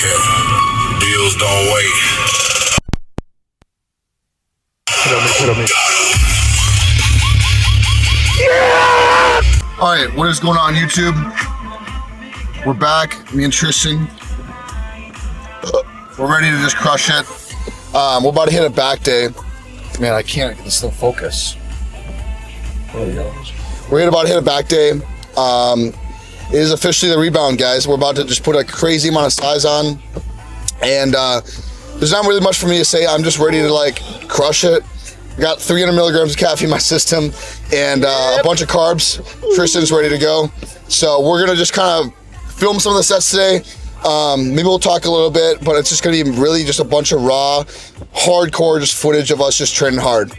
Yeah. Bills don't wait. Hit on me. All right, what is going on YouTube? We're back, me and Tristan. We're ready to just crush it. We're about to hit a back day. Man, I can't get this thing focus. There we go. We're about to hit a back day. It is officially the rebound, guys. We're about to just put a crazy amount of size on. And there's not really much for me to say. I'm just ready to like crush it. I got 300 milligrams of caffeine in my system and a bunch of carbs. Tristan's ready to go. So we're gonna just kind of film some of the sets today. Maybe we'll talk a little bit, but it's just gonna be really just a bunch of raw, hardcore just footage of us just training hard.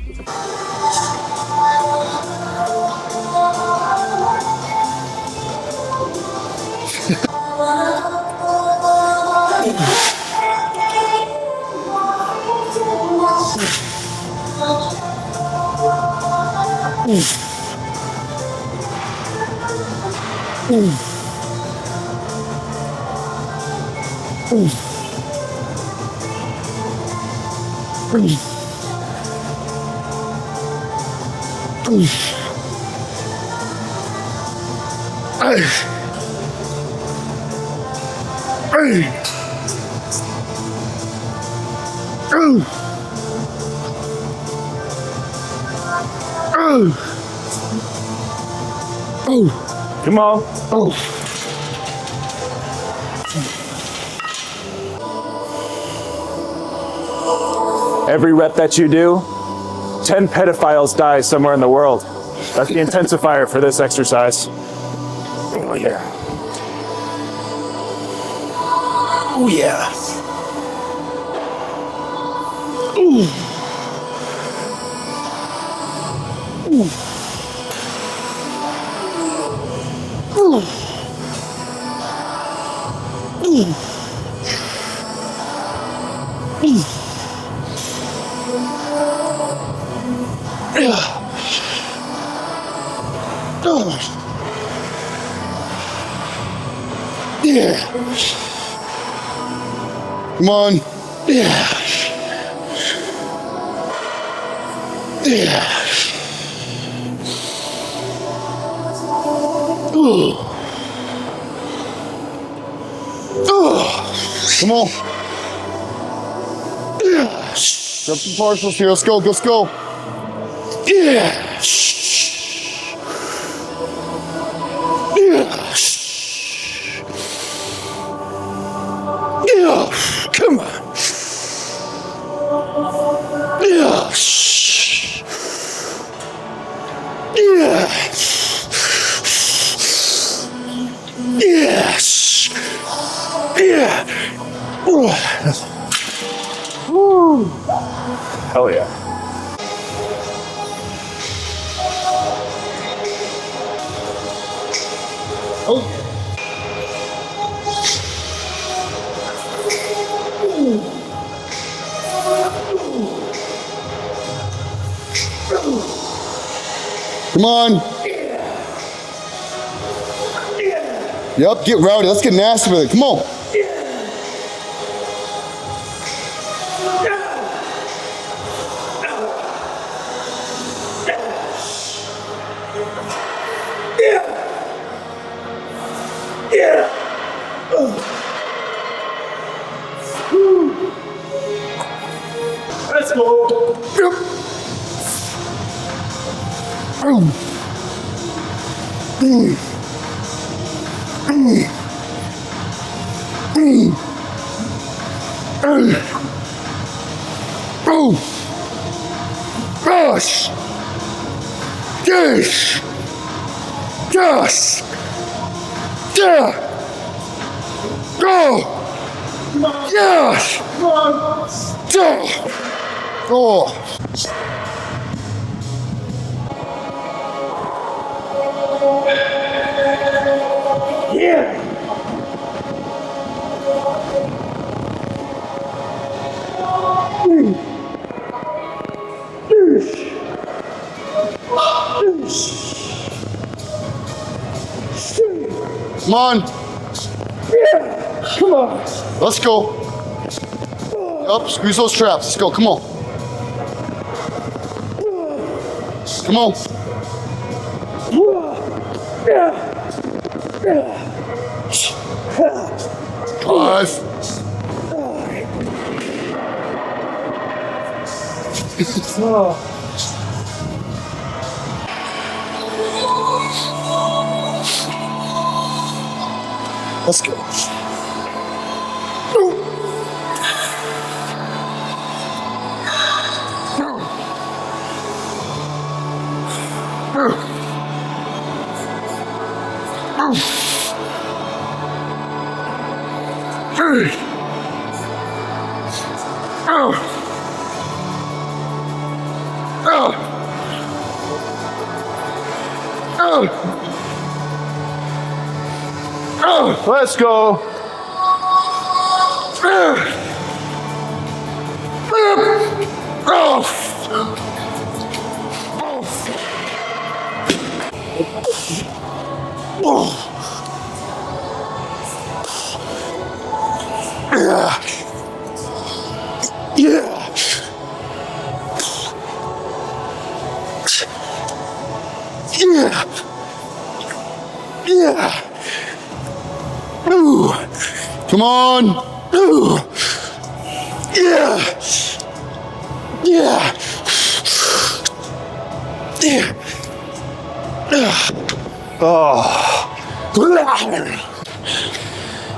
Come on. Every rep that you do, 10 pedophiles die somewhere in the world. That's the intensifier for this exercise. Oh yeah. Oh yeah. Ooh. Ooh. Ooh. Ooh. Ooh. Yeah. Come on. Yeah. Yeah. Ooh. Come on. Yeah. Grab some partials here. Let's go. Let's go. Yeah. Yeah. Yeah. Come on. Yeah. Yeah. Yes. Yeah. Woo. Hell yeah. Oh. Come on. Yep, get rowdy. Let's get nasty with it. Come on. Let's go. Yep. Gosh! Yes! Yes! Yeah! Go! Yes! Oh! Yeah! Come on! Yeah! Come on. Let's go. Up, squeeze those traps. Let's go. Come on. Come on. 5. Let's go. Let's go. Come on.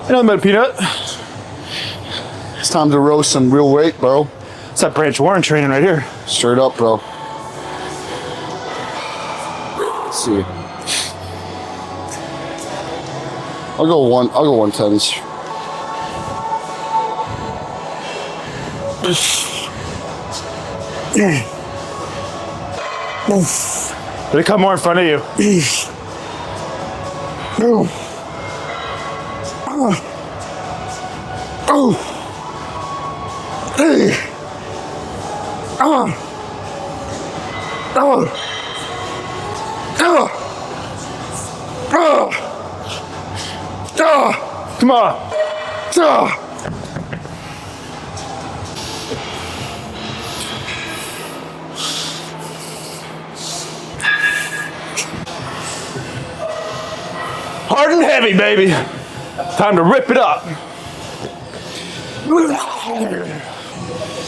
Another peanut. It's time to roast some real weight, bro. It's that Branch Warren training right here. Straight up, bro. Let's see. I'll go 110s. Did it come more in front of you? Come on. Hard and heavy, baby. Time to rip it up.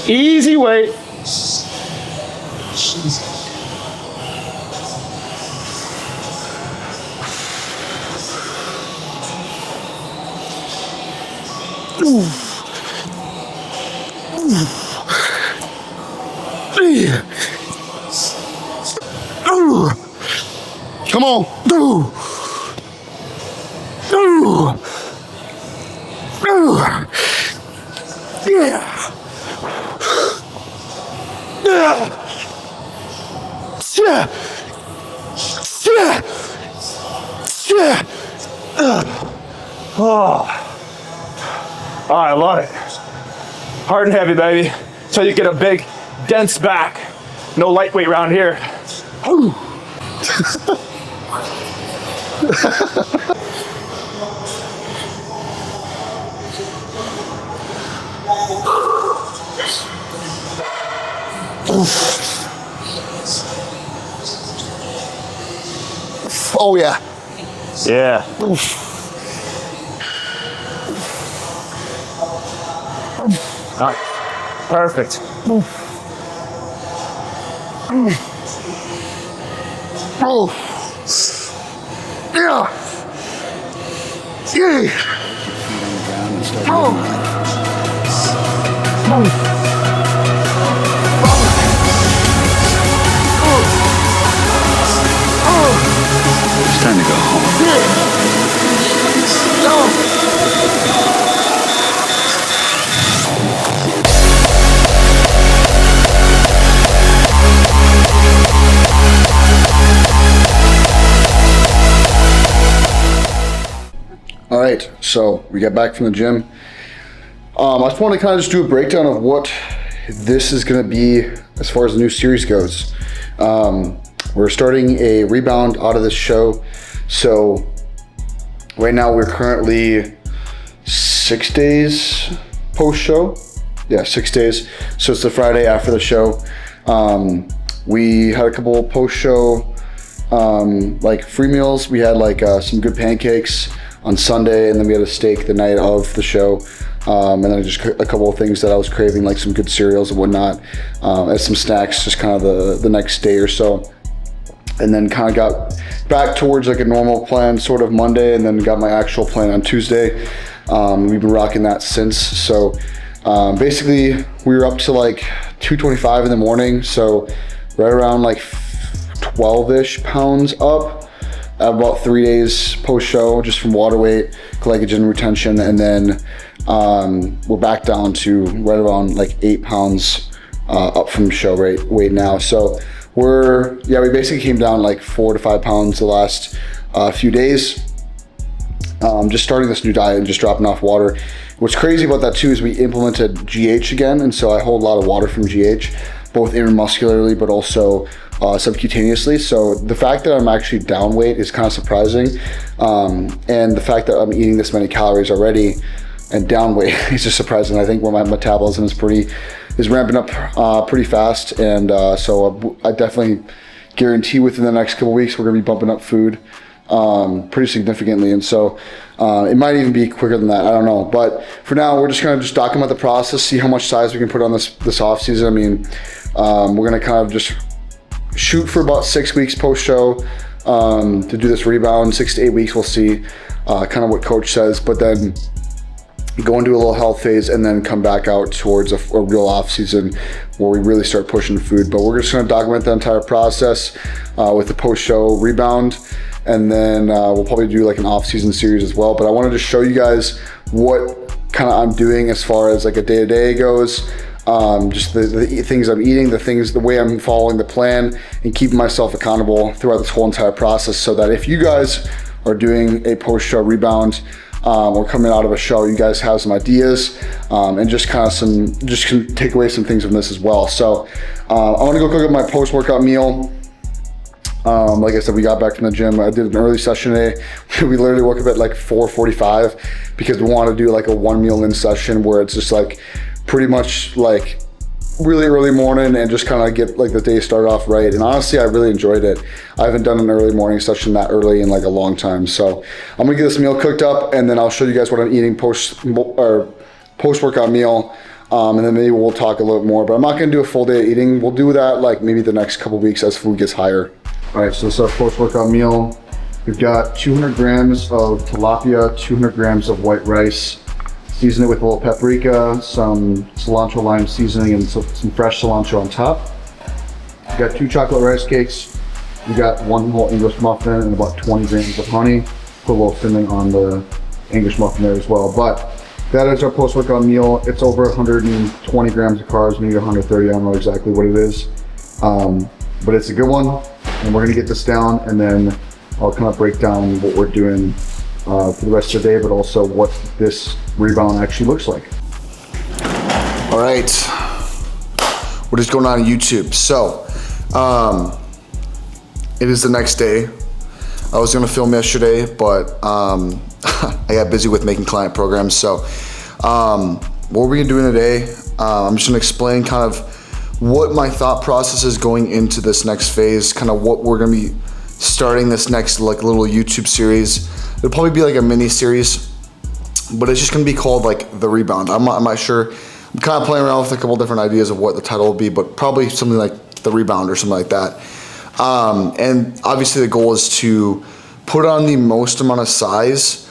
Easy weight. Come on. Oh, I love it. Hard and heavy, baby. Until you get a big, dense back. No lightweight around here. Oh yeah. Yeah. All right. Perfect. Yeah. It's time to go home. All right, so we got back from the gym. I just want to kind of just do a breakdown of what this is going to be as far as the new series goes. We're starting a rebound out of this show. So right now we're currently 6 days post-show. Yeah, 6 days. So it's the Friday after the show. We had a couple post-show like free meals. We had like some good pancakes on Sunday, and then we had a steak the night of the show. And then just a couple of things that I was craving, like some good cereals and whatnot, as some snacks, just kind of the next day or so. And then kind of got back towards like a normal plan sort of Monday, and then got my actual plan on Tuesday. We've been rocking that since. So basically we were up to like 225 in the morning. So right around like 12-ish pounds up about 3 days post show, just from water weight, glycogen retention. And then we're back down to right around like 8 pounds up from show weight now. So we basically came down like 4 to 5 pounds the last few days. Just starting this new diet and just dropping off water. What's crazy about that too is we implemented GH again, and so I hold a lot of water from GH, both intramuscularly but also subcutaneously. So the fact that I'm actually down weight is kind of surprising, and the fact that I'm eating this many calories already and down weight is just surprising. I think where my metabolism is ramping up pretty fast, and so I definitely guarantee within the next couple weeks we're gonna be bumping up food pretty significantly, and so it might even be quicker than that. I don't know, but for now we're just gonna document the process, see how much size we can put on this off season. I mean, we're gonna kind of just shoot for about 6 weeks post show to do this rebound. 6 to 8 weeks, we'll see kind of what coach says, but then go into a little health phase and then come back out towards a real off season where we really start pushing food. But we're just gonna document the entire process with the post show rebound, and then we'll probably do like an off season series as well. But I wanted to show you guys what kind of I'm doing as far as like a day-to-day goes, just the things I'm eating, the way I'm following the plan, and keeping myself accountable throughout this whole entire process, so that if you guys are doing a post show rebound or coming out of a show, you guys have some ideas and just can take away some things from this as well. So I want to go cook up my post-workout meal. Like I said, we got back from the gym. I did an early session today. We literally woke up at like 4:45 because we want to do like a 1 meal in session where it's just like pretty much like really early morning and just kind of get like the day started off right. And honestly, I really enjoyed it. I haven't done an early morning session that early in like a long time. So I'm gonna get this meal cooked up, and then I'll show you guys what I'm eating post-workout meal. And then maybe we'll talk a little more, but I'm not gonna do a full day of eating. We'll do that like maybe the next couple weeks as food gets higher. All right, so this is our post-workout meal. We've got 200 grams of tilapia, 200 grams of white rice. Season it with a little paprika, some cilantro lime seasoning, and some fresh cilantro on top. We've got 2 chocolate rice cakes. We've got 1 whole English muffin and about 20 grams of honey. Put a little filling on the English muffin there as well. But that is our post-workout meal. It's over 120 grams of carbs, maybe 130, I don't know exactly what it is. But it's a good one. And we're gonna get this down, and then I'll kind of break down what we're doing for the rest of the day, but also what this rebound actually looks like. All right, what is going on YouTube? So, it is the next day. I was gonna film yesterday, but I got busy with making client programs. So, what are we doing today? I'm just gonna explain kind of what my thought process is going into this next phase, kind of what we're gonna be starting this next like little YouTube series. It'll probably be like a mini series, but it's just gonna be called like the rebound. I'm not sure. I'm kind of playing around with a couple different ideas of what the title will be, but probably something like the rebound or something like that. And obviously the goal is to put on the most amount of size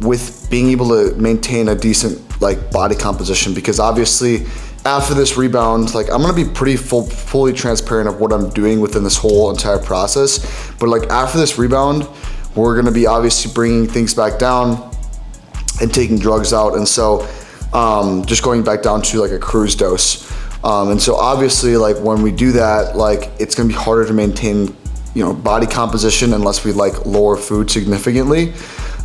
with being able to maintain a decent like body composition, because obviously after this rebound, like I'm gonna be pretty fully transparent of what I'm doing within this whole entire process. But like after this rebound, we're gonna be obviously bringing things back down and taking drugs out. And so just going back down to like a cruise dose. And so obviously like when we do that, like it's gonna be harder to maintain, you know, body composition unless we like lower food significantly.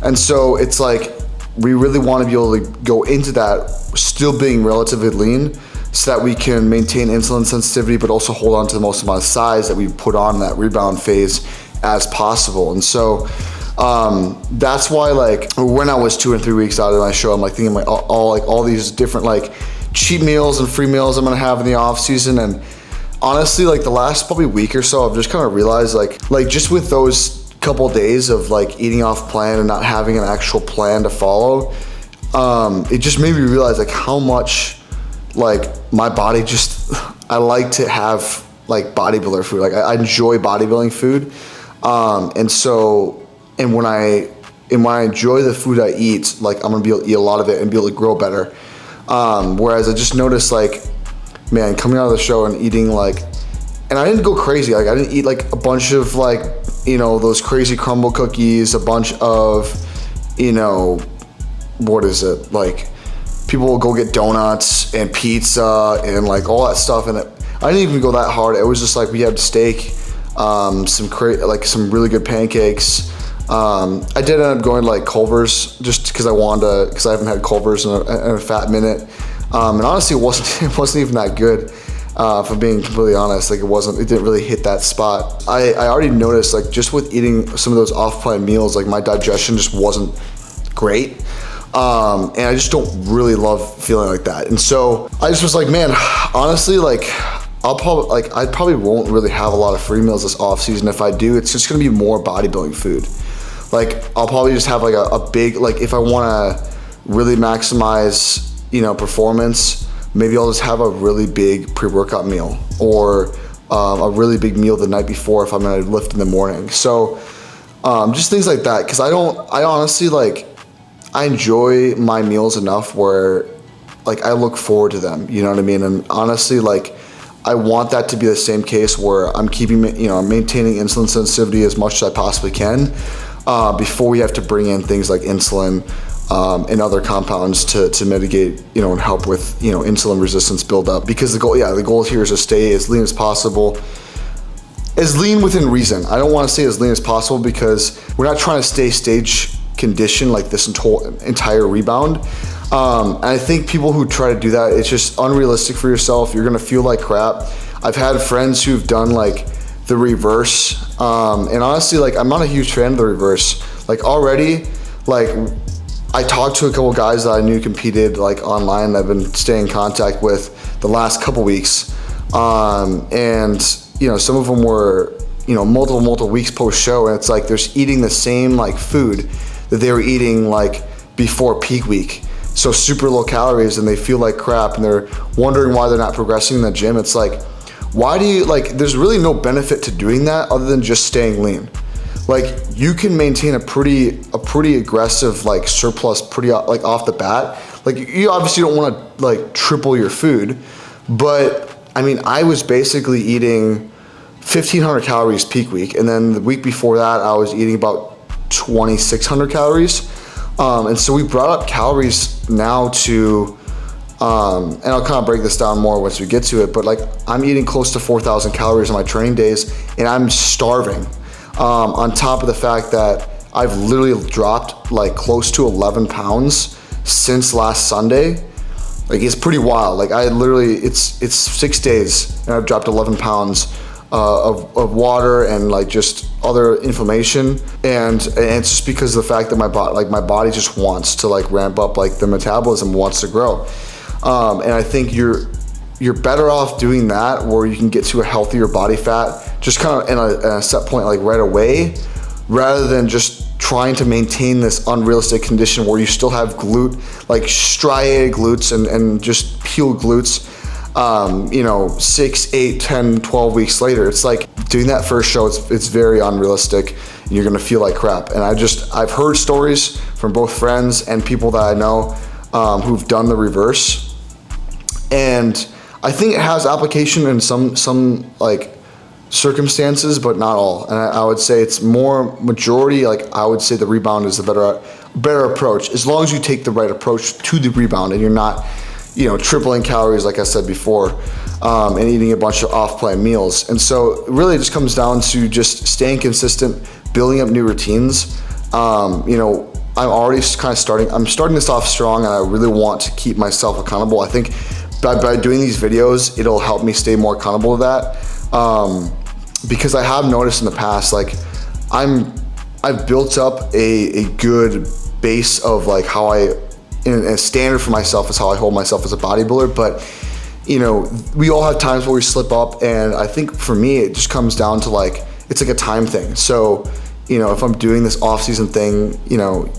And so it's like, we really want to be able to go into that still being relatively lean, so that we can maintain insulin sensitivity, but also hold on to the most amount of size that we put on that rebound phase as possible. And so That's why like when I was 2 and 3 weeks out of my show, I'm like thinking like all these different like cheat meals and free meals I'm gonna have in the off season. And honestly, like the last probably week or so, I've just kind of realized like just with those couple days of like eating off plan and not having an actual plan to follow, it just made me realize like how much like my body just, I like to have like bodybuilder food. Like I enjoy bodybuilding food. And when I enjoy the food I eat, like I'm gonna be able to eat a lot of it and be able to grow better. Whereas I just noticed like, man, coming out of the show and eating like, and I didn't go crazy. Like I didn't eat like a bunch of like, you know, those crazy crumble cookies, a bunch of, you know, what is it? Like people will go get donuts and pizza and like all that stuff. And I didn't even go that hard. It was just like, we had steak, some really good pancakes. I did end up going to like Culver's just because I haven't had Culver's in a fat minute. And honestly, it wasn't even that good. If I'm being completely honest, like it didn't really hit that spot. I already noticed like just with eating some of those off-plan meals, like my digestion just wasn't great. And I just don't really love feeling like that. And so I just was like, man, honestly, like I probably won't really have a lot of free meals this off season. If I do, it's just gonna be more bodybuilding food. Like I'll probably just have like a big, like if I wanna really maximize, you know, performance, maybe I'll just have a really big pre-workout meal or a really big meal the night before if I'm gonna lift in the morning. So just things like that. Cause I honestly like, I enjoy my meals enough where like I look forward to them, you know what I mean? And honestly, like I want that to be the same case where I'm keeping, you know, maintaining insulin sensitivity as much as I possibly can before we have to bring in things like insulin and other compounds to mitigate, you know, and help with, you know, insulin resistance buildup. Because the goal here is to stay as lean as possible, as lean within reason. I don't want to stay as lean as possible because we're not trying to stay stage condition like this entire rebound. And I think people who try to do that, it's just unrealistic for yourself. You're gonna feel like crap. I've had friends who've done like the reverse, and honestly, like I'm not a huge fan of the reverse. Like already, like I talked to a couple guys that I knew competed like online that I've been staying in contact with the last couple weeks, and you know, some of them were, you know, multiple weeks post show, and it's like they're eating the same like food that they were eating like before peak week. So super low calories, and they feel like crap, and they're wondering why they're not progressing in the gym. It's like, why do you, like, there's really no benefit to doing that other than just staying lean. Like you can maintain a pretty aggressive like surplus pretty like off the bat. Like you obviously don't want to like triple your food, but I mean, I was basically eating 1,500 calories peak week, and then the week before that I was eating about 2,600 calories. And so we brought up calories now to, and I'll kind of break this down more once we get to it, but like I'm eating close to 4,000 calories on my training days, and I'm starving. On top of the fact that I've literally dropped like close to 11 pounds since last Sunday. Like it's pretty wild. Like I literally, it's 6 days and I've dropped 11 pounds of water and like just other inflammation, and it's just because of the fact that my body just wants to like ramp up, like the metabolism wants to grow, and I think you're better off doing that where you can get to a healthier body fat just kind of in a set point like right away, rather than just trying to maintain this unrealistic condition where you still have like striated glutes and just peeled glutes. You know, 6, 8, 10, 12 weeks later, it's like doing that first show, it's very unrealistic, and you're gonna feel like crap. And I've heard stories from both friends and people that I know who've done the reverse, and I think it has application in some like circumstances, but not all. And I would say it's more majority, like I would say the rebound is the better approach, as long as you take the right approach to the rebound and you're not, you know, tripling calories like I said before, and eating a bunch of off-plan meals. And so it really just comes down to just staying consistent, building up new routines. You know, I'm starting this off strong, and I really want to keep myself accountable. I think by doing these videos, it'll help me stay more accountable to that, because I have noticed in the past, like I'm I've built up a good base of like how and a standard for myself is how I hold myself as a bodybuilder. But you know, we all have times where we slip up, and I think for me it just comes down to like, it's like a time thing. So you know, if I'm doing this off-season thing, you know,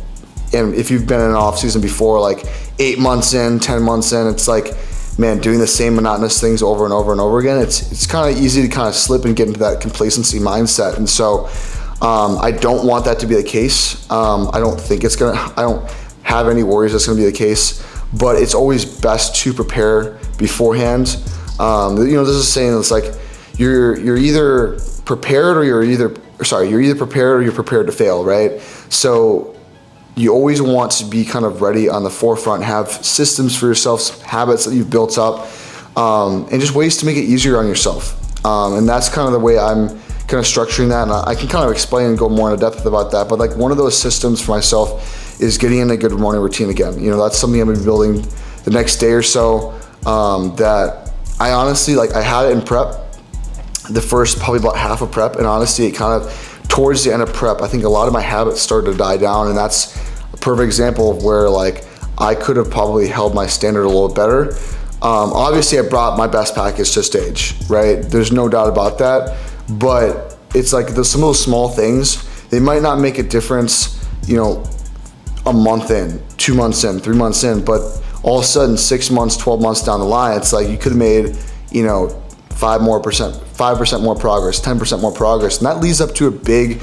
and if you've been in an off-season before, like 8 months in, 10 months in, it's like, man, doing the same monotonous things over and over and over again, it's kind of easy to kind of slip and get into that complacency mindset. And so I don't want that to be the case. I don't think it's gonna, I don't have any worries that's gonna be the case, but it's always best to prepare beforehand. You know, there's a saying that's like, you're either prepared or you're either prepared or you're prepared to fail, right? So you always want to be kind of ready on the forefront, have systems for yourself, habits that you've built up, and just ways to make it easier on yourself. And that's kind of the way I'm kind of structuring that. And I can kind of explain and go more into depth about that. But like one of those systems for myself is getting in a good morning routine again. You know, that's something I'm gonna be building the next day or so, that I honestly, like I had it in prep, the first probably about half of prep. And honestly, it kind of, towards the end of prep, I think a lot of my habits started to die down, and that's a perfect example of where like I could have probably held my standard a little better. Obviously I brought my best package to stage, right? There's no doubt about that, but it's like some of those small things, they might not make a difference, you know, a month in, 2 months in, 3 months in, but all of a sudden 6 months, 12 months down the line, it's like you could have made, you know, 5% more progress, 10% more progress. And that leads up to a big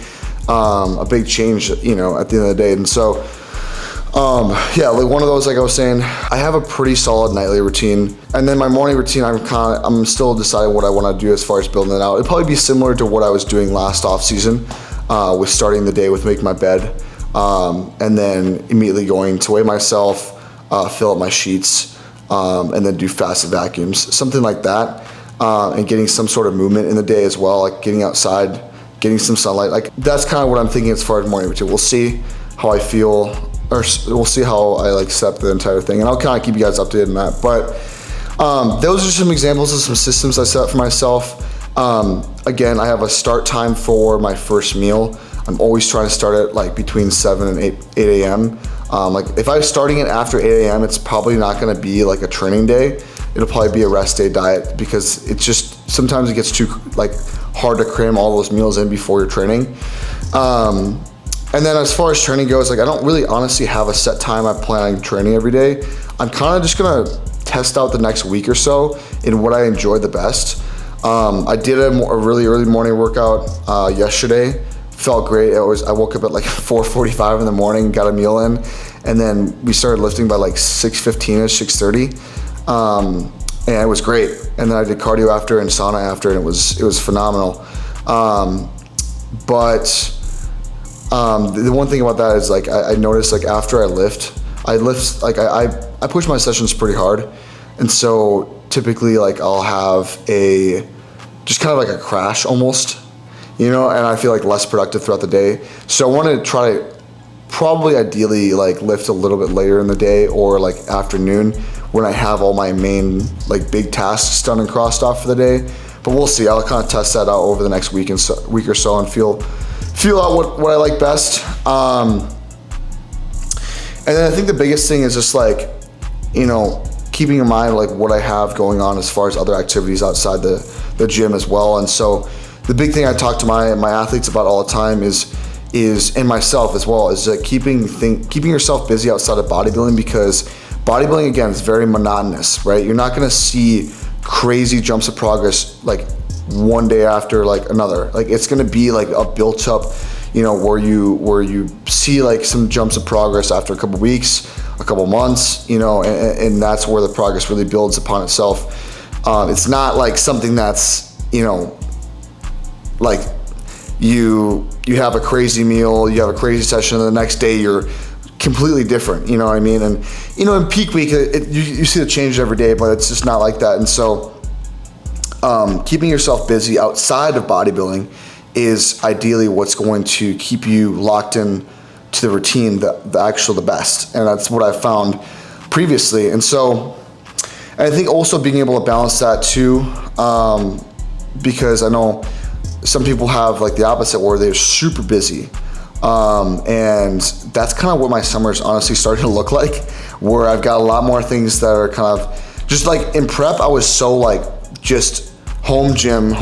change, you know, at the end of the day. And so, yeah, like one of those, like I was saying, I have a pretty solid nightly routine. And then my morning routine, I'm still deciding what I want to do as far as building it out. It'll probably be similar to what I was doing last off season, with starting the day with making my bed, and then immediately going to weigh myself, fill up my sheets, and then do fasted vacuums, something like that. And getting some sort of movement in the day as well, like getting outside, getting some sunlight. Like that's kind of what I'm thinking as far as morning routine. We'll see how I feel, or we'll see how I like set up the entire thing, and I'll kind of keep you guys updated on that. But those are some examples of some systems I set up for myself. Again, I have a start time for my first meal. I'm always trying to start it like between 7 and 8 a.m. Like if I'm starting it after 8 a.m., it's probably not going to be like a training day. It'll probably be a rest day diet, because it's just, sometimes it gets too like hard to cram all those meals in before you're training. And then as far as training goes, like I don't really honestly have a set time I plan on training every day. I'm kind of just gonna test out the next week or so in what I enjoy the best. I did a really early morning workout yesterday. Felt great. I woke up at like 4:45 in the morning, got a meal in, and then we started lifting by like 6:15ish, 6:30. And it was great. And then I did cardio after and sauna after, and it was phenomenal. But the one thing about that is like I noticed like after I lift like I push my sessions pretty hard, and so typically like I'll have just kind of like a crash almost, you know, and I feel like less productive throughout the day. So I want to try to probably ideally like lift a little bit later in the day or like afternoon, when I have all my main like big tasks done and crossed off for the day. But we'll see. I'll kind of test that out over the next week or so and feel out what I like best. And then I think the biggest thing is just like, you know, keeping in mind like what I have going on as far as other activities outside the gym as well. And so the big thing I talk to my athletes about all the time is and myself as well, is like keeping yourself busy outside of bodybuilding, because bodybuilding, again, is very monotonous, right? You're not gonna see crazy jumps of progress like one day after like another. Like it's gonna be like a built up, you know, where you see like some jumps of progress after a couple weeks, a couple months, you know, and that's where the progress really builds upon itself. It's not like something that's, you know, like you have a crazy meal, you have a crazy session, and the next day you're completely different, you know what I mean? And you know, in peak week, you see the change every day, but it's just not like that. And so keeping yourself busy outside of bodybuilding is ideally what's going to keep you locked in to the routine, the best. And that's what I found previously. And so I think also being able to balance that too, because I know some people have like the opposite, where they're super busy, And that's kind of what my summer's honestly starting to look like, where I've got a lot more things that are kind of just like in prep. I was so like just home gym,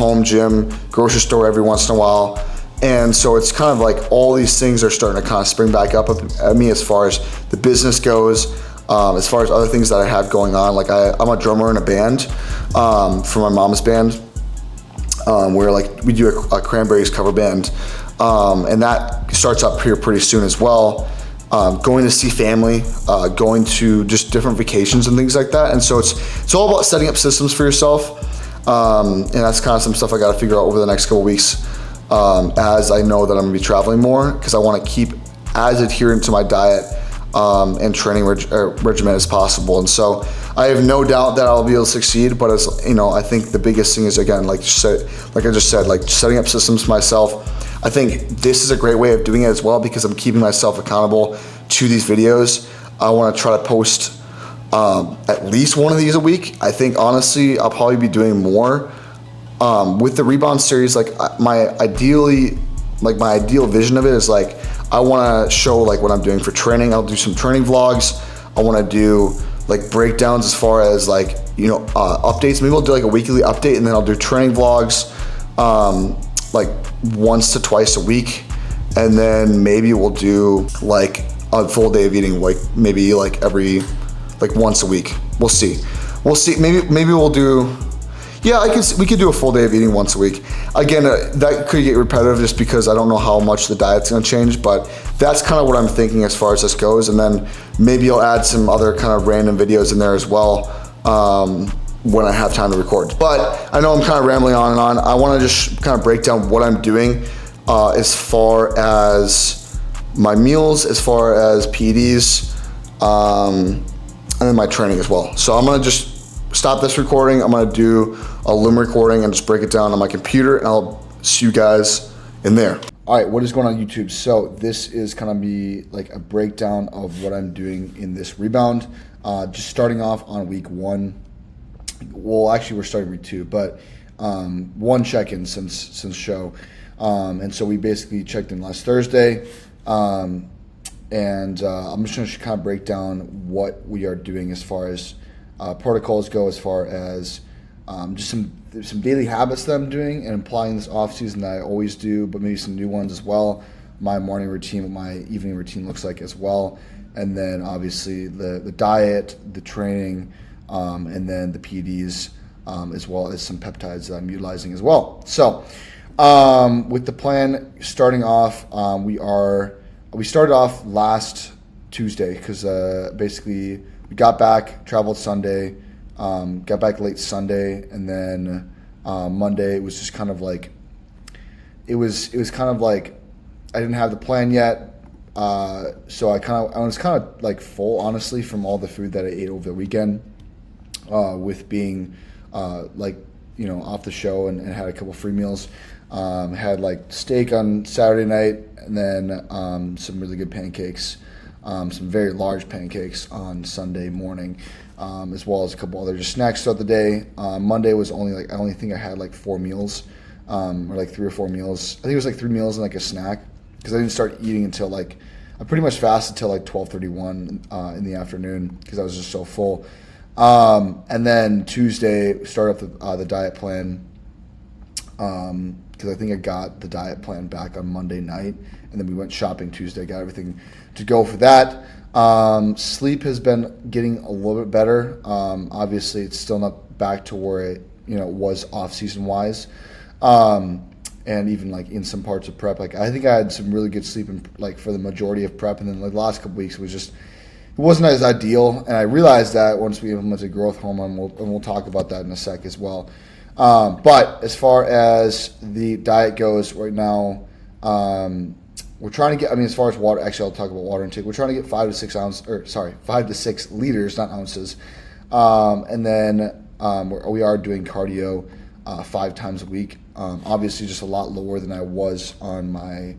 grocery store every once in a while. And so it's kind of like all these things are starting to kind of spring back up at me as far as the business goes, as far as other things that I have going on. Like I'm a drummer in a band for my mom's band, where like we do a Cranberries cover band. And that starts up here pretty soon as well. Going to see family, going to just different vacations and things like that. And so it's all about setting up systems for yourself. And that's kind of some stuff I got to figure out over the next couple weeks, as I know that I'm gonna be traveling more, because I want to keep as adherent to my diet and training regimen as possible. And so I have no doubt that I'll be able to succeed, but as you know, I think the biggest thing is, again, like I just said, like setting up systems for myself. I think this is a great way of doing it as well, because I'm keeping myself accountable to these videos. I want to try to post at least one of these a week. I think honestly, I'll probably be doing more with the Rebound series. Like my ideal vision of it is like, I want to show like what I'm doing for training. I'll do some training vlogs. I want to do like breakdowns as far as like, you know, updates. Maybe I'll do like a weekly update, and then I'll do training vlogs like once to twice a week. And then maybe we'll do like a full day of eating, like maybe like every, like once a week. We'll see. Maybe we'll do, yeah, we could do a full day of eating once a week. Again, that could get repetitive just because I don't know how much the diet's gonna change, but that's kind of what I'm thinking as far as this goes. And then maybe I'll add some other kind of random videos in there as well when I have time to record. But I know I'm kind of rambling on and on. I wanna just kind of break down what I'm doing as far as my meals, as far as PEDs, and then my training as well. So I'm gonna just stop this recording. I'm gonna do a Loom recording and just break it down on my computer, and I'll see you guys in there. All right, what is going on YouTube? So this is gonna be like a breakdown of what I'm doing in this Rebound. Just starting off on week 1. Well, actually we're starting week 2, but one check-in since show. And so we basically checked in last Thursday. I'm just gonna kind of break down what we are doing as far as protocols go, as far as just some daily habits that I'm doing and applying this off season that I always do, but maybe some new ones as well. My morning routine, what my evening routine looks like as well. And then obviously the diet, the training, and then the PEDs, as well as some peptides that I'm utilizing as well. So with the plan starting off, we started off last Tuesday because basically we got back, traveled Sunday, got back late Sunday, and then Monday it was just kind of like it was kind of like I didn't have the plan yet, so I was kind of like full, honestly, from all the food that I ate over the weekend, with being like, you know, off the show and had a couple free meals. Had like steak on Saturday night, and then some really good pancakes, some very large pancakes on Sunday morning, as well as a couple other just snacks throughout the day. Monday was I only think I had like 4 meals, or like 3 or 4 meals. I think it was like 3 meals and like a snack, because I didn't start eating until like, I pretty much fasted till like 12:31 in the afternoon because I was just so full. And then Tuesday we started up the diet plan, because I think I got the diet plan back on Monday night, and then we went shopping Tuesday, got everything to go for that. Sleep has been getting a little bit better. Obviously it's still not back to where it, you know, was off season wise. And even like in some parts of prep, like I think I had some really good sleep in, like for the majority of prep, and then like the last couple weeks it wasn't as ideal, and I realized that once we implemented growth hormone, and we'll talk about that in a sec as well. But as far as the diet goes right now, we're trying to get, as far as water, actually I'll talk about water intake. We're trying to get 5 to 6 liters, not ounces. And then we are doing cardio 5 times a week. Obviously just a lot lower than I was on my,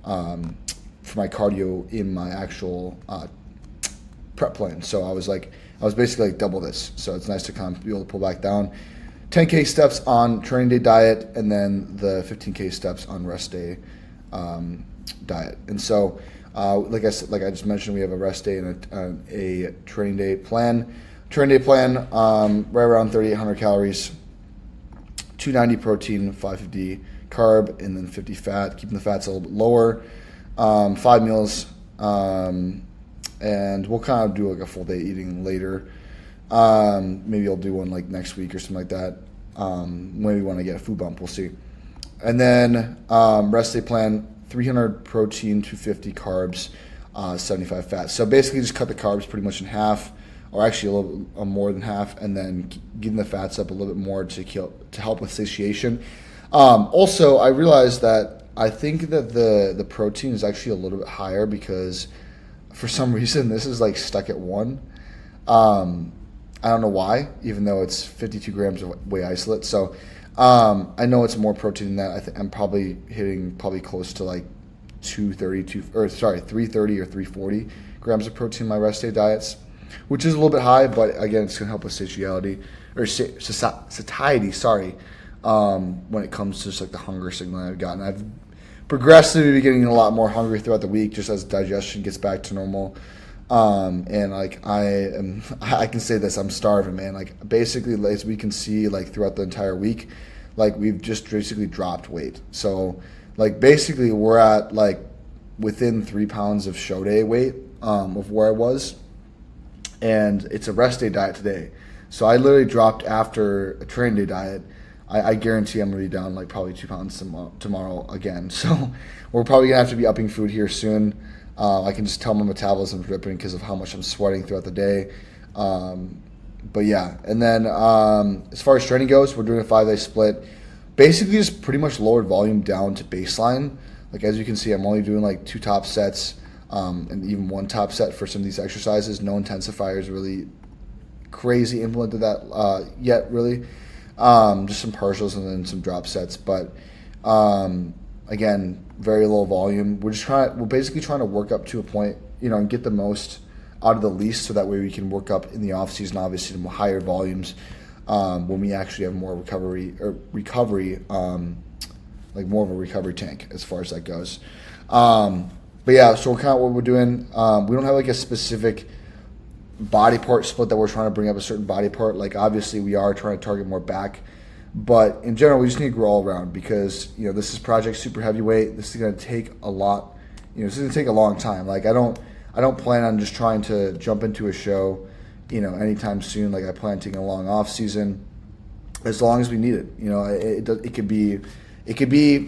for my cardio in my actual prep plan. So I was basically like double this. So it's nice to kind of be able to pull back down. 10K steps on training day diet, and then the 15K steps on rest day diet. And so, like I just mentioned, we have a rest day and a training day plan. Training day plan, right around 3,800 calories, 290 protein, 550 carb, and then 50 fat, keeping the fats a little bit lower. 5 meals, and we'll kind of do like a full day eating later. Maybe I'll do one like next week or something like that. Maybe when I get a food bump, we'll see. And then rest day plan, 300 protein, 250 carbs, 75 fat. So basically just cut the carbs pretty much in half, or actually a little more than half, and then getting the fats up a little bit more to help with satiation. Also, I realized that I think that the protein is actually a little bit higher because for some reason this is like stuck at 1. I don't know why, even though it's 52 grams of whey isolate. So I know it's more protein than that. I'm probably hitting close to like 330 or 340 grams of protein in my rest day diets, which is a little bit high, but again, it's going to help with satiety or satiety. When it comes to just like the hunger signal I've gotten, I've progressively been getting a lot more hungry throughout the week, just as digestion gets back to normal. And like I can say this, I'm starving, man. Like basically, as we can see, like throughout the entire week, like we've just basically dropped weight. So like basically we're at like within 3 pounds of show day weight of where I was, and it's a rest day diet today. So I literally dropped after a training day diet. I guarantee I'm going to be down like probably 2 pounds tomorrow again. So we're probably going to have to be upping food here soon. I can just tell my metabolism's ripping because of how much I'm sweating throughout the day. But yeah, and then as far as training goes, we're doing a 5-day split. Basically just pretty much lowered volume down to baseline. Like as you can see, I'm only doing like 2 top sets and even 1 top set for some of these exercises. No intensifiers really crazy implemented that yet really. Just some partials and then some drop sets, but again, very low volume. We're basically trying to work up to a point, and get the most out of the least, so that way we can work up in the off season, obviously, to higher volumes when we actually have more recovery, like more of a recovery tank as far as that goes. But yeah, so kind of what we're doing. We don't have like a specific body part split that we're trying to bring up a certain body part. Like obviously we are trying to target more back, but in general we just need to grow all around because this is Project Super Heavyweight. This is going to take a lot. This is going to take a long time. Like I don't plan on just trying to jump into a show anytime soon. Like I plan on taking a long off season as long as we need it. It could be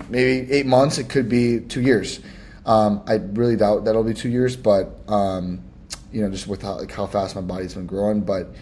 maybe 8 months, it could be 2 years. I really doubt that'll be 2 years, but just with how fast my body's been growing. But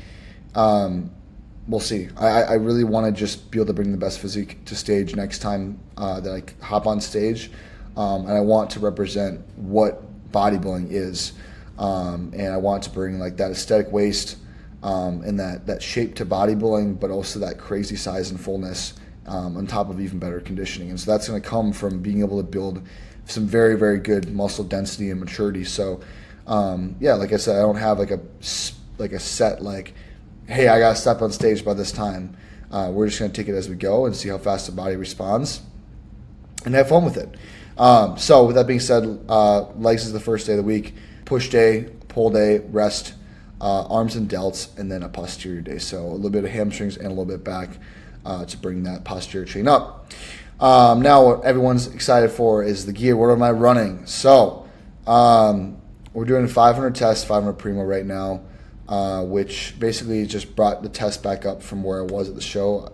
we'll see. I really want to just be able to bring the best physique to stage next time that I hop on stage. And I want to represent what bodybuilding is. And I want to bring like that aesthetic waist and that shape to bodybuilding, but also that crazy size and fullness on top of even better conditioning. And so that's going to come from being able to build some very, very good muscle density and maturity. So like I said, I don't have like a set like, hey, I gotta step on stage by this time. We're just gonna take it as we go and see how fast the body responds and have fun with it. So with that being said, legs is the first day of the week, push day, pull day, rest, arms and delts, and then a posterior day. So a little bit of hamstrings and a little bit back to bring that posterior chain up. Now what everyone's excited for is the gear. What am I running? So we're doing 500 tests, 500 primo right now, which basically just brought the test back up from where I was at the show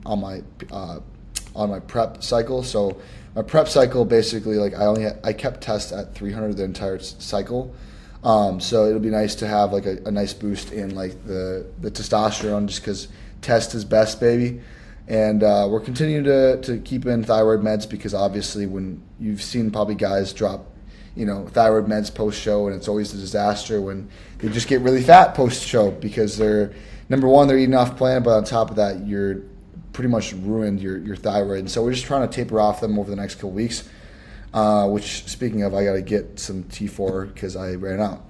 on my prep cycle. So my prep cycle basically, like I kept tests at 300 the entire cycle. So it'll be nice to have like a nice boost in like the testosterone, just because test is best, baby. And we're continuing to keep in thyroid meds, because obviously when you've seen probably guys drop thyroid meds post-show, and it's always a disaster when they just get really fat post-show, because they're, number one, they're eating off plan, but on top of that, you're pretty much ruined your thyroid. And so we're just trying to taper off them over the next couple weeks, which, speaking of, I got to get some T4 because I ran out.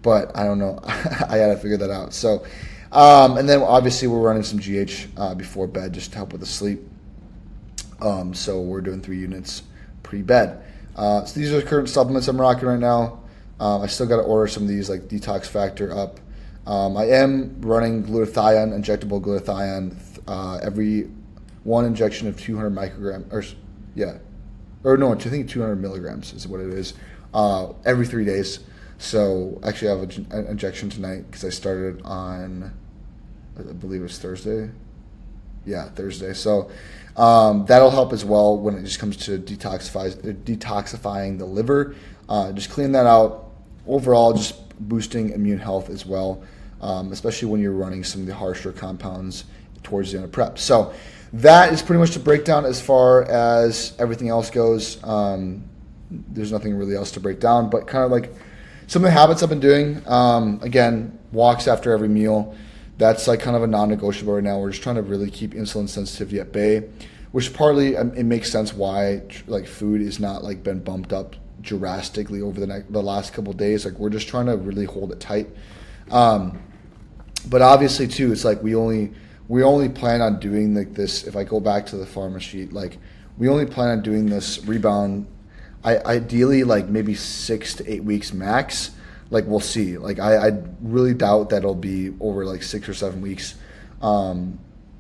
But I don't know. I got to figure that out. So, and then obviously we're running some GH before bed just to help with the sleep. So we're doing 3 units pre-bed. So these are the current supplements I'm rocking right now. I still got to order some of these, like Detox Factor up. I am running glutathione, injectable glutathione, every one injection of 200 micrograms, I think 200 milligrams is what it is, every 3 days. So actually I have an injection tonight because I started on, I believe it was Thursday. Yeah, Thursday. So that'll help as well when it just comes to detoxifying the liver. Just clean that out. Overall, just boosting immune health as well, especially when you're running some of the harsher compounds towards the end of prep. So that is pretty much the breakdown as far as everything else goes. There's nothing really else to break down, but kind of like some of the habits I've been doing. Again, walks after every meal. That's like kind of a non-negotiable right now. We're just trying to really keep insulin sensitivity at bay, which partly it makes sense why like food is not like been bumped up drastically over the last couple of days. Like we're just trying to really hold it tight. But obviously too, it's like we only plan on doing like this. If I go back to the pharma sheet, like we only plan on doing this rebound. Ideally like maybe 6 to 8 weeks max. Like we'll see. Like I really doubt that it'll be over like 6 or 7 weeks,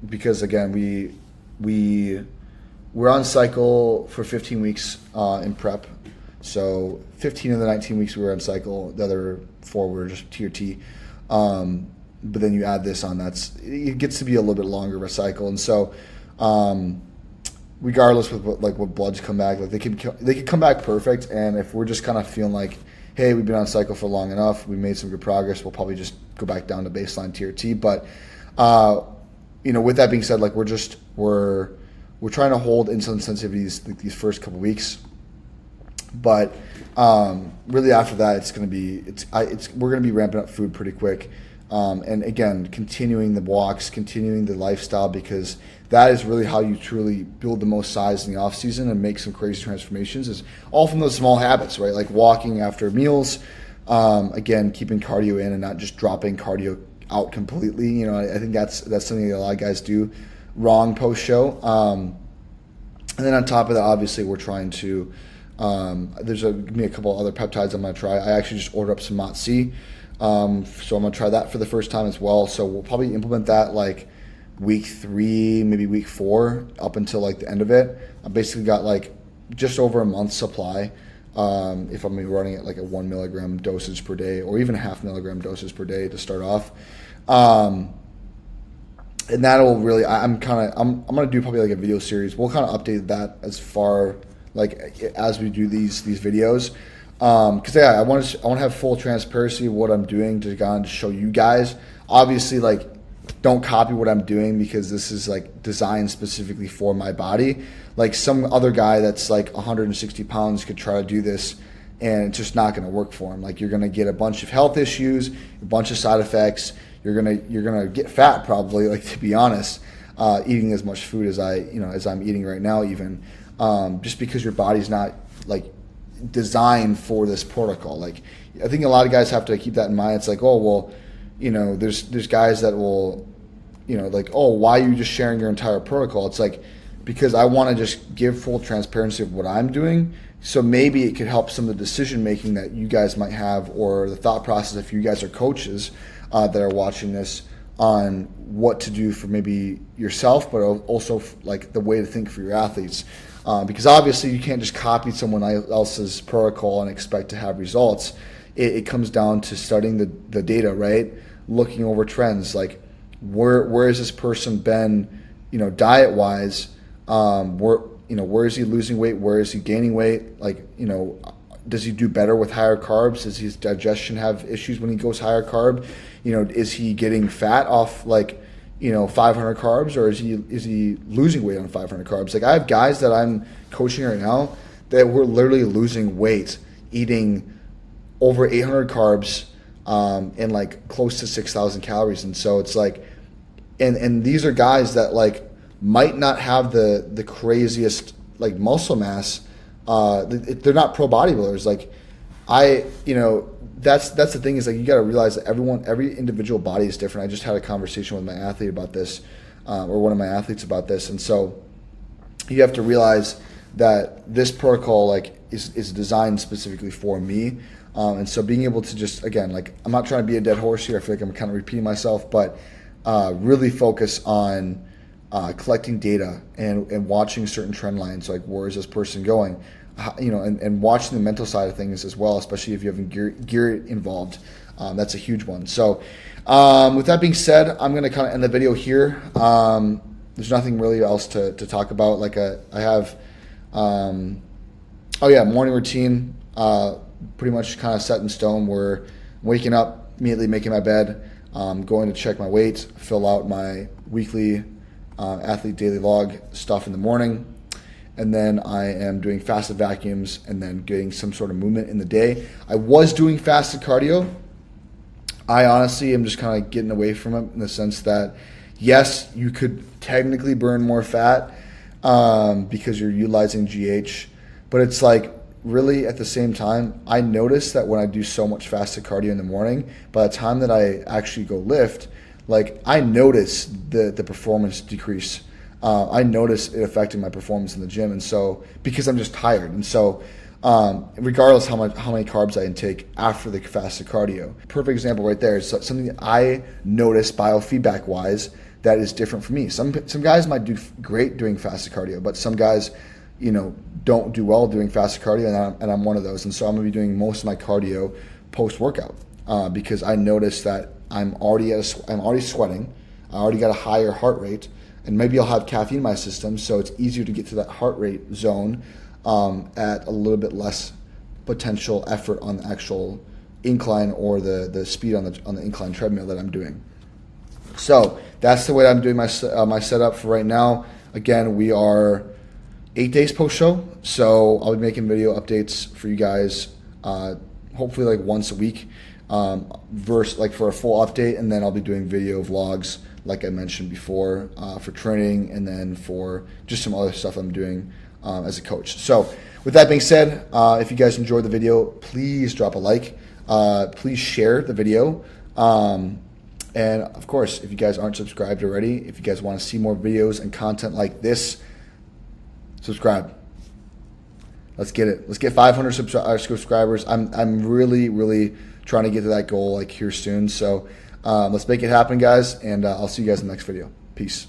because again we're on cycle for 15 weeks in prep. So 15 of the 19 weeks we were on cycle. The other 4 were just T or T. But then you add this on, it gets to be a little bit longer of a cycle. And so regardless with what bloods come back, like they could come back perfect. And if we're just kind of feeling like, hey, we've been on cycle for long enough, we made some good progress, we'll probably just go back down to baseline T or T. But with that being said, like we're trying to hold insulin sensitivities these first couple weeks. But really after that, we're gonna be ramping up food pretty quick, and again continuing the walks, continuing the lifestyle, because that is really how you truly build the most size in the off season and make some crazy transformations. Is all from those small habits, right? Like walking after meals, again keeping cardio in and not just dropping cardio out completely. I think that's something that a lot of guys do wrong post show. And then on top of that, obviously we're trying to. There's give me a couple other peptides I'm going to try. I actually just ordered up some MOTS-C, so I'm going to try that for the first time as well. So we'll probably implement that like week 3, maybe week 4, up until like the end of it. I basically got like just over a month's supply, if I'm running it like a 1 milligram dosage per day, or even a 0.5 milligram dosage per day to start off. And that'll really, I'm going to do probably like a video series. We'll kind of update that as far like as we do these videos, because I want to have full transparency of what I'm doing to show you guys. Obviously, like don't copy what I'm doing, because this is like designed specifically for my body. Like some other guy that's like 160 pounds could try to do this, and it's just not going to work for him. Like you're going to get a bunch of health issues, a bunch of side effects. You're gonna get fat probably. Like to be honest, eating as much food as I'm eating right now, even. Just because your body's not like designed for this protocol. Like I think a lot of guys have to keep that in mind. It's like, oh well, there's guys that will, like, oh, why are you just sharing your entire protocol? It's like, because I want to just give full transparency of what I'm doing. So maybe it could help some of the decision making that you guys might have, or the thought process if you guys are coaches that are watching this, on what to do for maybe yourself, but also like the way to think for your athletes. Because obviously you can't just copy someone else's protocol and expect to have results. It comes down to studying the data, right? Looking over trends, like where has this person been, diet wise? Where is he losing weight? Where is he gaining weight? Like, does he do better with higher carbs? Does his digestion have issues when he goes higher carb? Is he getting fat off like 500 carbs, or is he losing weight on 500 carbs? Like I have guys that I'm coaching right now that we're literally losing weight eating over 800 carbs, and like close to 6,000 calories. And so it's like, and these are guys that like might not have the craziest like muscle mass. They're not pro bodybuilders. Like that's the thing, is like you got to realize that every individual body is different. I just had a conversation with my athlete about this, or one of my athletes about this, and so you have to realize that this protocol like is designed specifically for me. And so being able to just, again, like, I'm not trying to be a dead horse here. I feel like I'm kind of repeating myself, but really focus on collecting data and watching certain trend lines. Like, where is this person going? And watching the mental side of things as well, especially if you have gear involved. That's a huge one. So with that being said, I'm going to kind of end the video here. There's nothing really else to talk about. Like I have, morning routine, pretty much kind of set in stone, where I'm waking up, immediately making my bed, going to check my weight, fill out my weekly athlete daily log stuff in the morning. And then I am doing fasted vacuums and then getting some sort of movement in the day. I was doing fasted cardio. I honestly am just kind of getting away from it in the sense that, yes, you could technically burn more fat because you're utilizing GH, but it's like, really, at the same time, I notice that when I do so much fasted cardio in the morning, by the time that I actually go lift, like, I notice the performance decrease. I notice it affecting my performance in the gym, and so, because I'm just tired. And so regardless how many carbs I intake after the fasted cardio, perfect example right there is something that I notice biofeedback wise that is different for me. Some guys might do great doing fasted cardio, but some guys, don't do well doing fasted cardio, and I'm one of those. And so I'm gonna be doing most of my cardio post workout because I notice that I'm already sweating, I already got a higher heart rate, and maybe I'll have caffeine in my system, so it's easier to get to that heart rate zone at a little bit less potential effort on the actual incline or the speed on the incline treadmill that I'm doing. So that's the way I'm doing my setup for right now. Again, we are 8 days post show, so I'll be making video updates for you guys, hopefully like once a week, for a full update, and then I'll be doing video vlogs like I mentioned before for training, and then for just some other stuff I'm doing as a coach. So with that being said, if you guys enjoyed the video, please drop a like, please share the video, and of course, if you guys aren't subscribed already, if you guys want to see more videos and content like this, subscribe. Let's get it. Let's get 500 subscribers. I'm really trying to get to that goal like here soon. So let's make it happen, guys. And I'll see you guys in the next video. Peace.